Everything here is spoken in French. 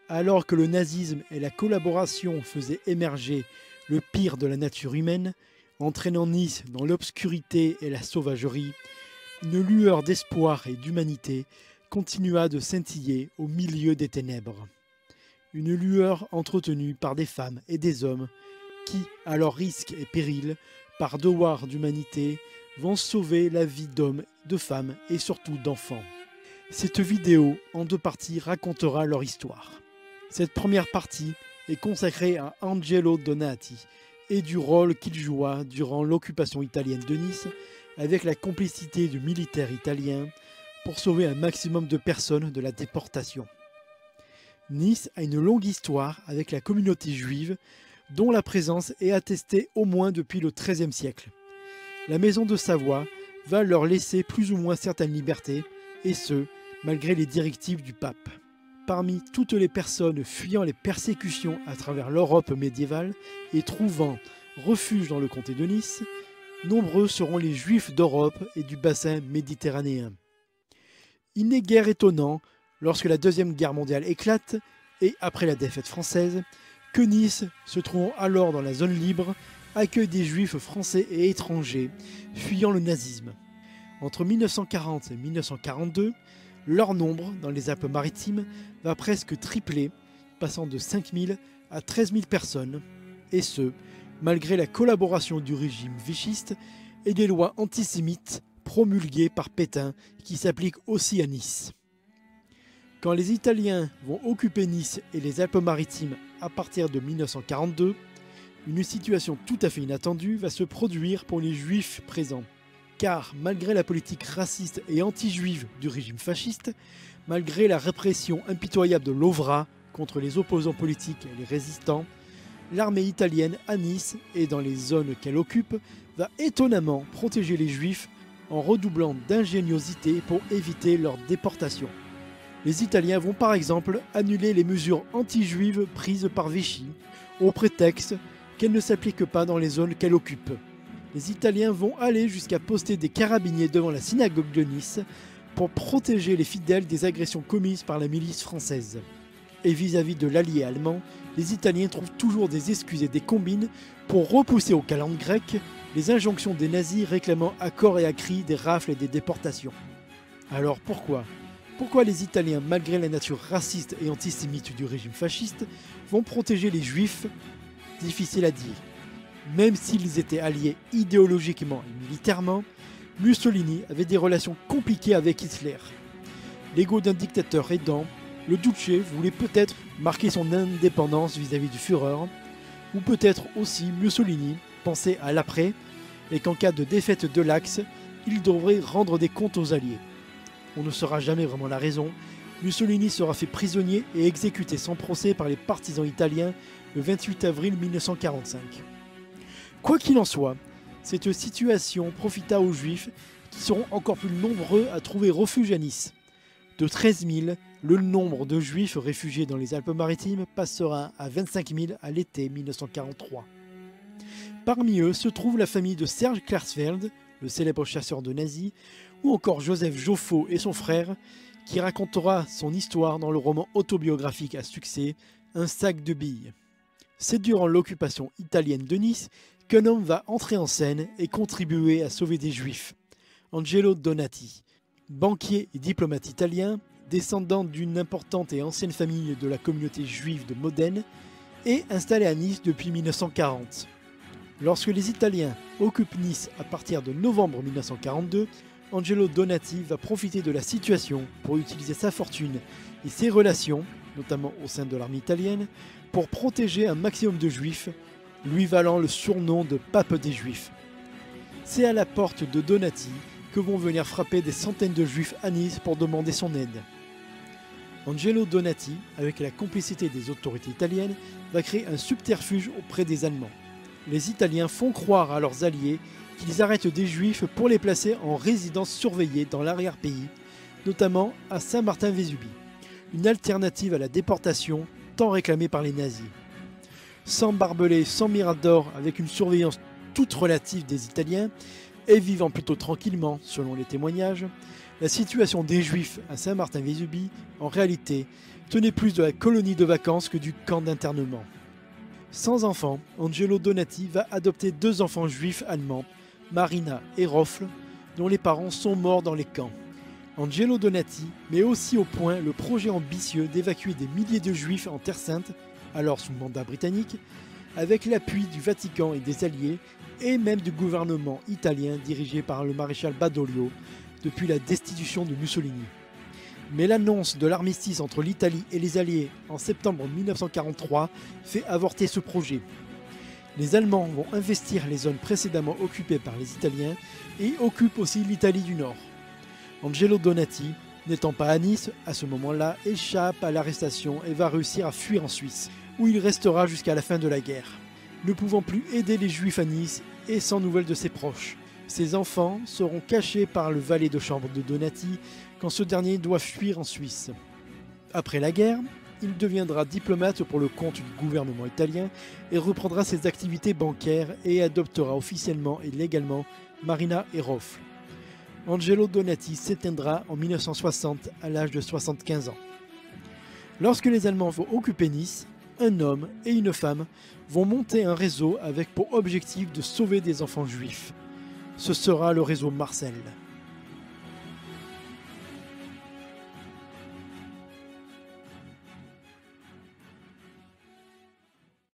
Alors que le nazisme et la collaboration faisaient émerger le pire de la nature humaine, entraînant Nice dans l'obscurité et la sauvagerie, une lueur d'espoir et d'humanité continua de scintiller au milieu des ténèbres. Une lueur entretenue par des femmes et des hommes qui, à leurs risques et périls, par devoir d'humanité, vont sauver la vie d'hommes, de femmes et surtout d'enfants. Cette vidéo, en 2 parties, racontera leur histoire. Cette première partie est consacrée à Angelo Donati et du rôle qu'il joua durant l'occupation italienne de Nice avec la complicité de militaires italiens pour sauver un maximum de personnes de la déportation. Nice a une longue histoire avec la communauté juive dont la présence est attestée au moins depuis le XIIIe siècle. La maison de Savoie va leur laisser plus ou moins certaines libertés, et ce, malgré les directives du pape. Parmi toutes les personnes fuyant les persécutions à travers l'Europe médiévale et trouvant refuge dans le comté de Nice, nombreux seront les Juifs d'Europe et du bassin méditerranéen. Il n'est guère étonnant, lorsque la Deuxième Guerre mondiale éclate, et après la défaite française, que Nice, se trouvant alors dans la zone libre, accueille des Juifs français et étrangers fuyant le nazisme. Entre 1940 et 1942, leur nombre dans les Alpes-Maritimes va presque tripler, passant de 5 000 à 13 000 personnes, et ce, malgré la collaboration du régime vichyste et des lois antisémites promulguées par Pétain qui s'appliquent aussi à Nice. Quand les Italiens vont occuper Nice et les Alpes-Maritimes à partir de 1942, une situation tout à fait inattendue va se produire pour les Juifs présents. Car malgré la politique raciste et anti-juive du régime fasciste, malgré la répression impitoyable de l'OVRA contre les opposants politiques et les résistants, l'armée italienne à Nice et dans les zones qu'elle occupe va étonnamment protéger les Juifs en redoublant d'ingéniosité pour éviter leur déportation. Les Italiens vont par exemple annuler les mesures anti-juives prises par Vichy au prétexte qu'elles ne s'appliquent pas dans les zones qu'elle occupe. Les Italiens vont aller jusqu'à poster des carabiniers devant la synagogue de Nice pour protéger les fidèles des agressions commises par la milice française. Et vis-à-vis de l'allié allemand, les Italiens trouvent toujours des excuses et des combines pour repousser aux calendes grecques les injonctions des nazis réclamant à corps et à cri des rafles et des déportations. Alors pourquoi ? Pourquoi les Italiens, malgré la nature raciste et antisémite du régime fasciste, vont protéger les Juifs ? Difficile à dire. Même s'ils étaient alliés idéologiquement et militairement, Mussolini avait des relations compliquées avec Hitler. L'ego d'un dictateur aidant, le Duce voulait peut-être marquer son indépendance vis-à-vis du Führer, ou peut-être aussi Mussolini pensait à l'après, et qu'en cas de défaite de l'Axe, il devrait rendre des comptes aux Alliés. On ne saura jamais vraiment la raison. Mussolini sera fait prisonnier et exécuté sans procès par les partisans italiens le 28 avril 1945. Quoi qu'il en soit, cette situation profita aux Juifs qui seront encore plus nombreux à trouver refuge à Nice. De 13 000, le nombre de Juifs réfugiés dans les Alpes-Maritimes passera à 25 000 à l'été 1943. Parmi eux se trouve la famille de Serge Klarsfeld, le célèbre chasseur de nazis, ou encore Joseph Joffo et son frère, qui racontera son histoire dans le roman autobiographique à succès Un sac de billes. C'est durant l'occupation italienne de Nice qu'un homme va entrer en scène et contribuer à sauver des Juifs. Angelo Donati, banquier et diplomate italien, descendant d'une importante et ancienne famille de la communauté juive de Modène, et installé à Nice depuis 1940. Lorsque les Italiens occupent Nice à partir de novembre 1942, Angelo Donati va profiter de la situation pour utiliser sa fortune et ses relations, notamment au sein de l'armée italienne, pour protéger un maximum de Juifs, lui valant le surnom de Pape des Juifs. C'est à la porte de Donati que vont venir frapper des centaines de Juifs à Nice pour demander son aide. Angelo Donati, avec la complicité des autorités italiennes, va créer un subterfuge auprès des Allemands. Les Italiens font croire à leurs alliés qu'ils arrêtent des Juifs pour les placer en résidence surveillée dans l'arrière-pays, notamment à Saint-Martin-Vésubie, une alternative à la déportation tant réclamée par les nazis. Sans barbelés, sans mirador, avec une surveillance toute relative des Italiens, et vivant plutôt tranquillement selon les témoignages, la situation des Juifs à Saint-Martin-Vésubie, en réalité, tenait plus de la colonie de vacances que du camp d'internement. Sans enfant, Angelo Donati va adopter 2 enfants juifs allemands, Marina et Rofl, dont les parents sont morts dans les camps. Angelo Donati met aussi au point le projet ambitieux d'évacuer des milliers de Juifs en Terre Sainte, alors sous mandat britannique, avec l'appui du Vatican et des Alliés, et même du gouvernement italien dirigé par le maréchal Badoglio depuis la destitution de Mussolini. Mais l'annonce de l'armistice entre l'Italie et les Alliés en septembre 1943 fait avorter ce projet. Les Allemands vont investir les zones précédemment occupées par les Italiens et occupent aussi l'Italie du Nord. Angelo Donati, n'étant pas à Nice à ce moment-là, échappe à l'arrestation et va réussir à fuir en Suisse, où il restera jusqu'à la fin de la guerre. Ne pouvant plus aider les Juifs à Nice et sans nouvelles de ses proches, ses enfants seront cachés par le valet de chambre de Donati quand ce dernier doit fuir en Suisse. Après la guerre, il deviendra diplomate pour le compte du gouvernement italien et reprendra ses activités bancaires et adoptera officiellement et légalement Marina et Rofl. Angelo Donati s'éteindra en 1960 à l'âge de 75 ans. Lorsque les Allemands vont occuper Nice, un homme et une femme vont monter un réseau avec pour objectif de sauver des enfants juifs. Ce sera le réseau Marcel.